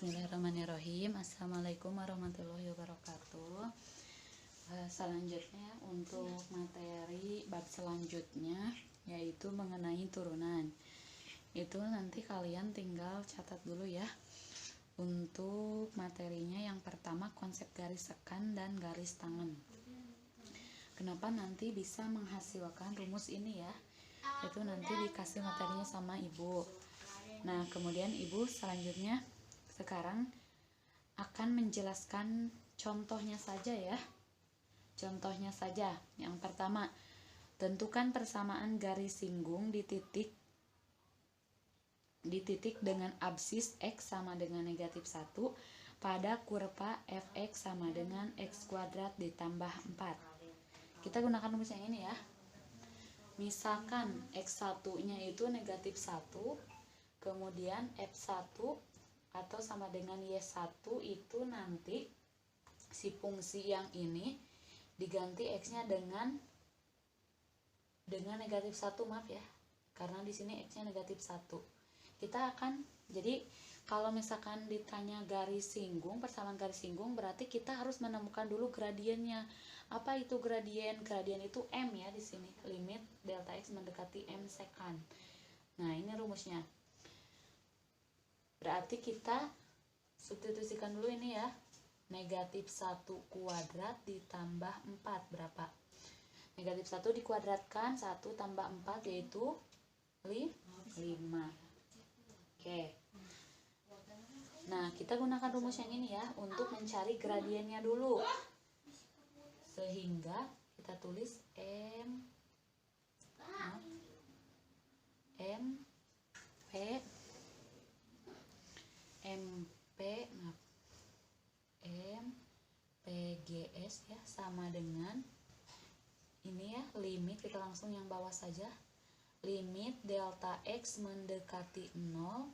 Bismillahirrahmanirrahim. Assalamualaikum warahmatullahi wabarakatuh. Selanjutnya untuk materi bab selanjutnya yaitu mengenai turunan. Itu nanti kalian tinggal catat dulu ya. Untuk materinya yang pertama konsep garis sekan dan garis tangan. Kenapa nanti bisa menghasilkan rumus ini ya? Itu nanti dikasih materinya sama ibu. Nah, kemudian ibu selanjutnya sekarang akan menjelaskan contohnya saja ya. Contohnya saja. Yang pertama, tentukan persamaan garis singgung di titik dengan absis X sama dengan negatif 1 pada kurva fx sama dengan x kuadrat ditambah 4. Kita gunakan rumus yang ini ya. Misalkan x1 nya itu negatif 1, kemudian f1 atau sama dengan y1 itu nanti si fungsi yang ini diganti x-nya dengan negatif 1, maaf ya. Karena di sini x-nya negatif 1. Kita akan, jadi kalau misalkan ditanya garis singgung, persamaan garis singgung, berarti kita harus menemukan dulu gradiennya. Apa itu gradien? Gradien itu m ya di sini. Limit delta x mendekati m sekan. Nah, ini rumusnya. Berarti kita substitusikan dulu ini ya. Negatif 1 kuadrat ditambah 4 berapa? Negatif 1 dikuadratkan, 1 tambah 4 yaitu 5. Oke. Nah, kita gunakan rumus yang ini ya untuk mencari gradiennya dulu. Sehingga kita tulis MPGS ya sama dengan ini ya, limit, kita langsung yang bawah saja. Limit delta x mendekati 0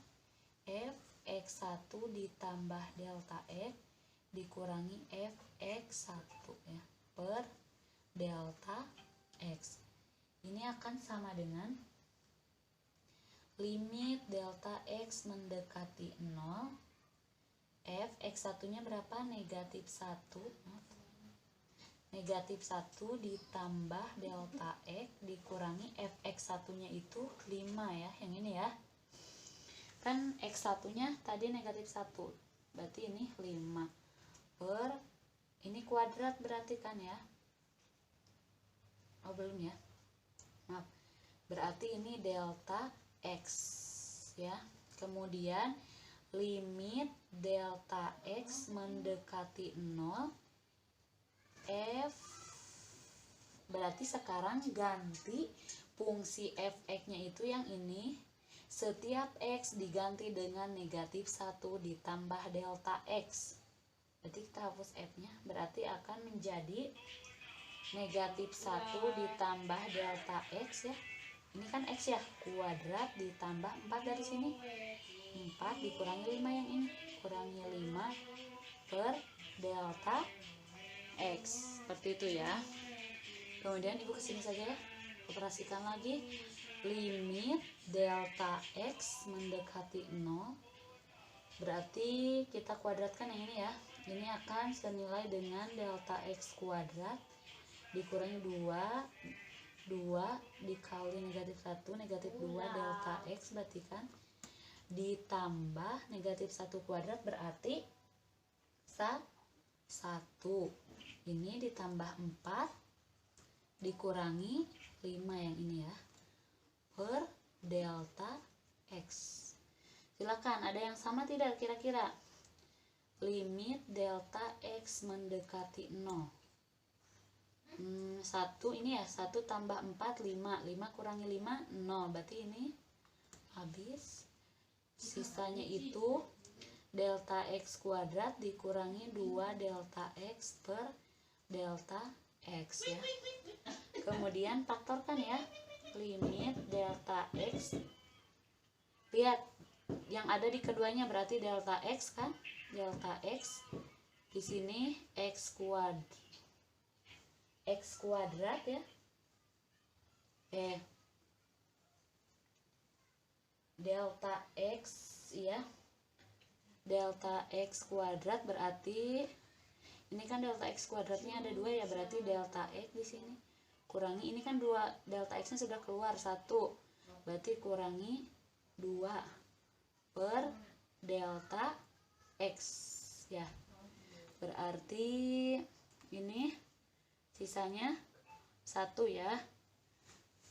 fx1 ditambah delta x dikurangi fx1 ya per delta x. Ini akan sama dengan limit delta x mendekati 0 fx1 nya berapa? Negatif 1. Negatif 1 ditambah delta x dikurangi fx1 nya itu 5 ya, yang ini ya. Kan x1 nya tadi negatif 1, berarti ini 5 per, ini kuadrat berarti kan ya. Oh belum ya, maaf. Berarti ini delta x ya. Kemudian limit delta x mendekati 0 f, berarti sekarang ganti fungsi fx nya itu yang ini, setiap x diganti dengan negatif 1 ditambah delta x. Berarti kita hapus f nya, berarti akan menjadi negatif 1 ditambah delta x ya. Ini kan x ya, kuadrat ditambah 4 dari sini, 4 dikurangi 5 yang ini, kurangi 5 per delta x. Seperti itu ya. Kemudian ibu kesini saja ya, operasikan lagi. Limit delta x mendekati 0, berarti kita kuadratkan yang ini ya. Ini akan senilai dengan delta x kuadrat dikurangi 2 dikali negatif 1, negatif 2 delta x berarti kan, ditambah negatif 1 kuadrat berarti 1. Ini ditambah 4 dikurangi 5 yang ini ya, per delta x. Silakan, ada yang sama tidak kira-kira? Limit delta x mendekati 0. 1 ini ya, 1 tambah 4 5, 5 kurangi 5 0, berarti ini habis. Sisanya itu delta x kuadrat dikurangi 2 delta x per delta x ya. Kemudian faktorkan ya, limit delta x. Lihat yang ada di keduanya, berarti delta x kan, delta x di sini x kuadrat ya. Delta x ya delta X kuadrat berarti ini kan delta X kuadratnya ada 2 ya, berarti delta X di sini kurangi ini kan 2, delta X nya sudah keluar 1, berarti kurangi 2 per delta X ya, berarti ini sisanya 1 ya.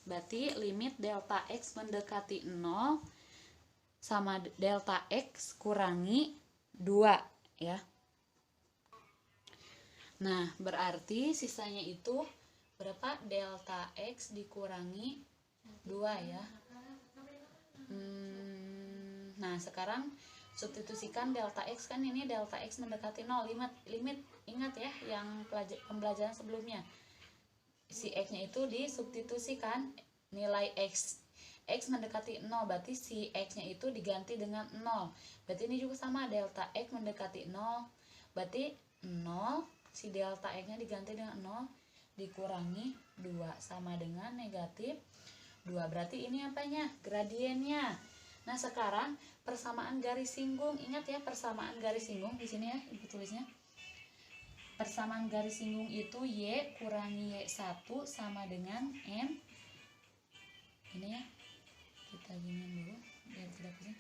Berarti limit delta X mendekati 0 sama delta X kurangi 2 ya. Nah, berarti sisanya itu berapa? Delta X dikurangi 2 ya. Nah, sekarang substitusikan delta X, kan ini delta X mendekati 0, limit ingat ya yang pembelajaran sebelumnya. Si X nya itu disubstitusikan nilai X mendekati 0, berarti si X nya itu diganti dengan 0, berarti ini juga sama, delta X mendekati 0 berarti 0, si delta X nya diganti dengan 0 dikurangi 2 sama dengan negatif 2, berarti ini apanya? Gradiennya. Nah, sekarang persamaan garis singgung, ingat ya persamaan garis singgung di sini ya, ibu tulisnya. Persamaan garis singgung itu Y kurangi Y1 sama dengan M. Ini ya, kita giniin dulu biar tidak pusing.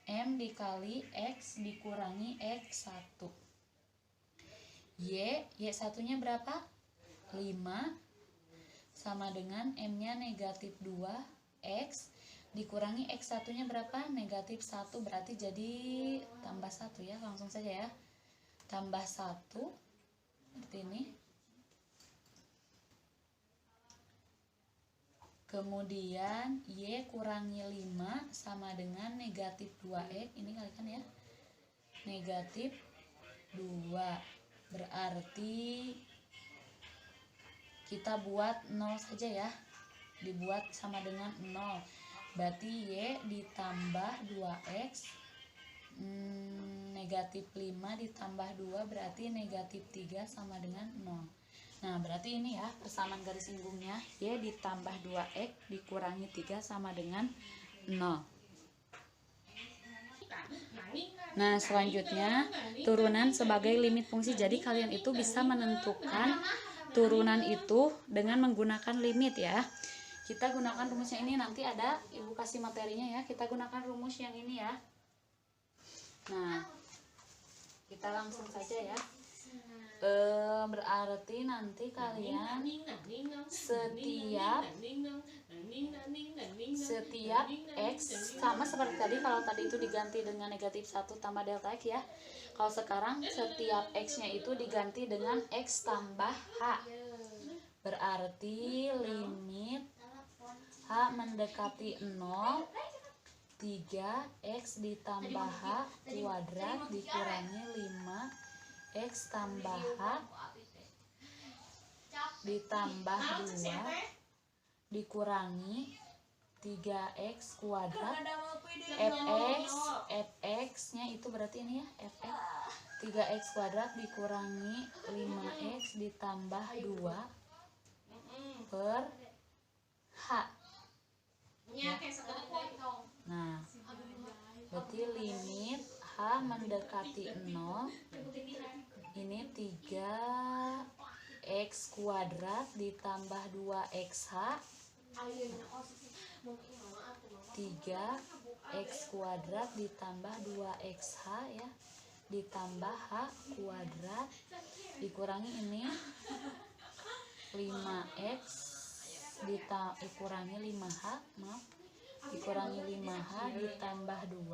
M dikali X dikurangi X1. Y1 nya berapa? 5 sama dengan M nya negatif 2, X dikurangi X1 nya berapa? Negatif 1, berarti jadi tambah 1 ya, langsung saja ya. Tambah 1 seperti ini. Kemudian Y kurangi 5 sama dengan negatif 2X, ini kalikan ya, negatif 2, berarti kita buat 0 saja ya, dibuat sama dengan 0, berarti Y ditambah 2X, negatif 5 ditambah 2 berarti negatif 3 sama dengan 0. Nah, berarti ini ya persamaan garis singgungnya, Y ditambah 2X dikurangi 3 sama dengan 0. Nah, selanjutnya turunan sebagai limit fungsi. Jadi kalian itu bisa menentukan turunan itu dengan menggunakan limit ya. Kita gunakan rumusnya ini, nanti ada ibu kasih materinya ya. Kita gunakan rumus yang ini ya. Nah, kita langsung saja ya. Berarti nanti kalian setiap X sama seperti tadi, kalau tadi itu diganti dengan negatif 1 tambah delta X ya. Kalau sekarang setiap X nya itu diganti dengan X tambah H, berarti limit H mendekati 0 3X ditambah H kuadrat dikurangi 5X tambah H ditambah 2 dikurangi 3X kuadrat. Fx nya itu berarti ini ya, Fx 3X kuadrat dikurangi 5X ditambah 2 per H ya. Nah, berarti limit H mendekati 0 ini 3X kuadrat ditambah 2XH 3X kuadrat ditambah 2XH ya, ditambah H kuadrat dikurangi ini 5X dikurangi 5H, maaf, dikurangi 5H ditambah 2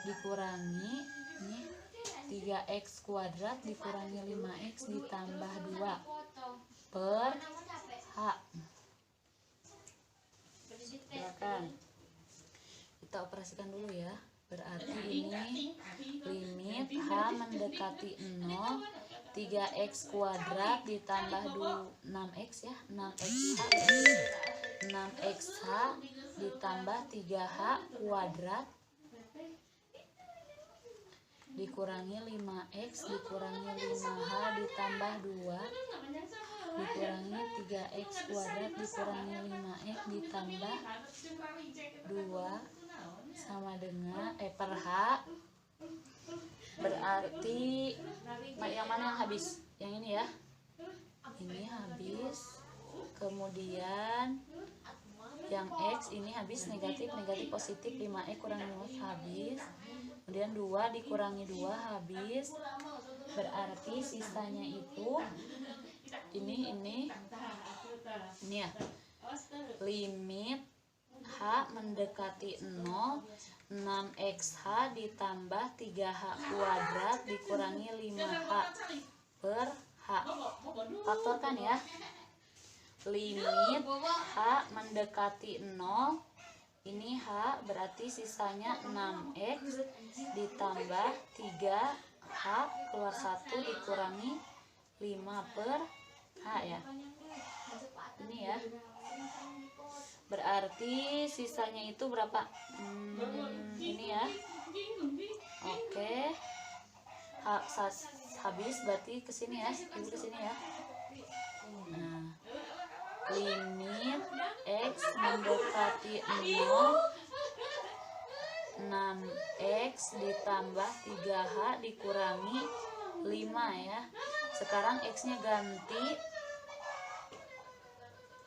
dikurangi ini 3X kuadrat dikurangi 5X ditambah 2 per H. Silakan kita operasikan dulu ya. Berarti ini limit H mendekati 0 3X kuadrat ditambah 6X ya, 6XH ditambah 3H kuadrat dikurangi 5X dikurangi 5H ditambah 2 dikurangi 3X kuadrat dikurangi 5X ditambah 2 sama dengan per H Berarti yang mana yang habis? Yang ini ya. Ini habis. Kemudian yang X ini habis, negatif positif, 5X kurangi 5X habis. Kemudian 2 dikurangi 2 habis. Berarti sisanya itu ini ya. Limit H mendekati 0, 6XH ditambah 3H kuadrat dikurangi 5H per H. Faktorkan ya. Limit H mendekati 0, ini H berarti sisanya 6X ditambah 3H keluar 1 dikurangi 5 per H ya. Ini ya. Berarti sisanya itu berapa? Ini ya. Oke. Habis berarti ke sini ya. Ibu ke sini ya. Nah, limit X mendekati 0, 6X ditambah 3H dikurangi 5 ya. Sekarang X-nya ganti.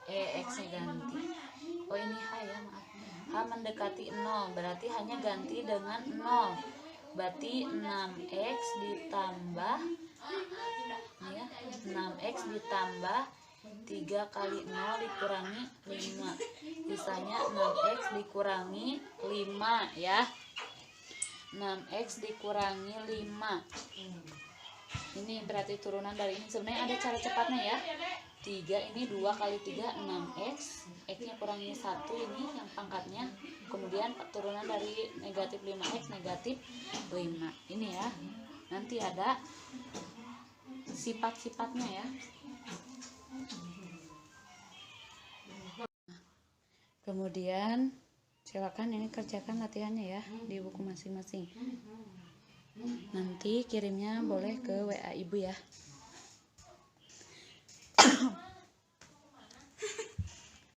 X-nya ganti. Oh ini H ya, maaf. H mendekati 0, berarti hanya ganti dengan 0. Berarti 6X ditambah ya, 6X ditambah 3 kali 0 dikurangi 5. Sisanya 6X dikurangi 5 ya. 6X dikurangi 5. Ini berarti turunan dari ini. Sebenarnya ada cara cepatnya ya. 3 ini 2 kali 3 6X. X-nya kurangi 1 ini yang pangkatnya. Kemudian turunan dari negatif 5X negatif 5. Ini ya. Nanti ada sifat-sifatnya ya. Kemudian silakan ini kerjakan latihannya ya di buku masing-masing. Nanti kirimnya boleh ke WA ibu ya.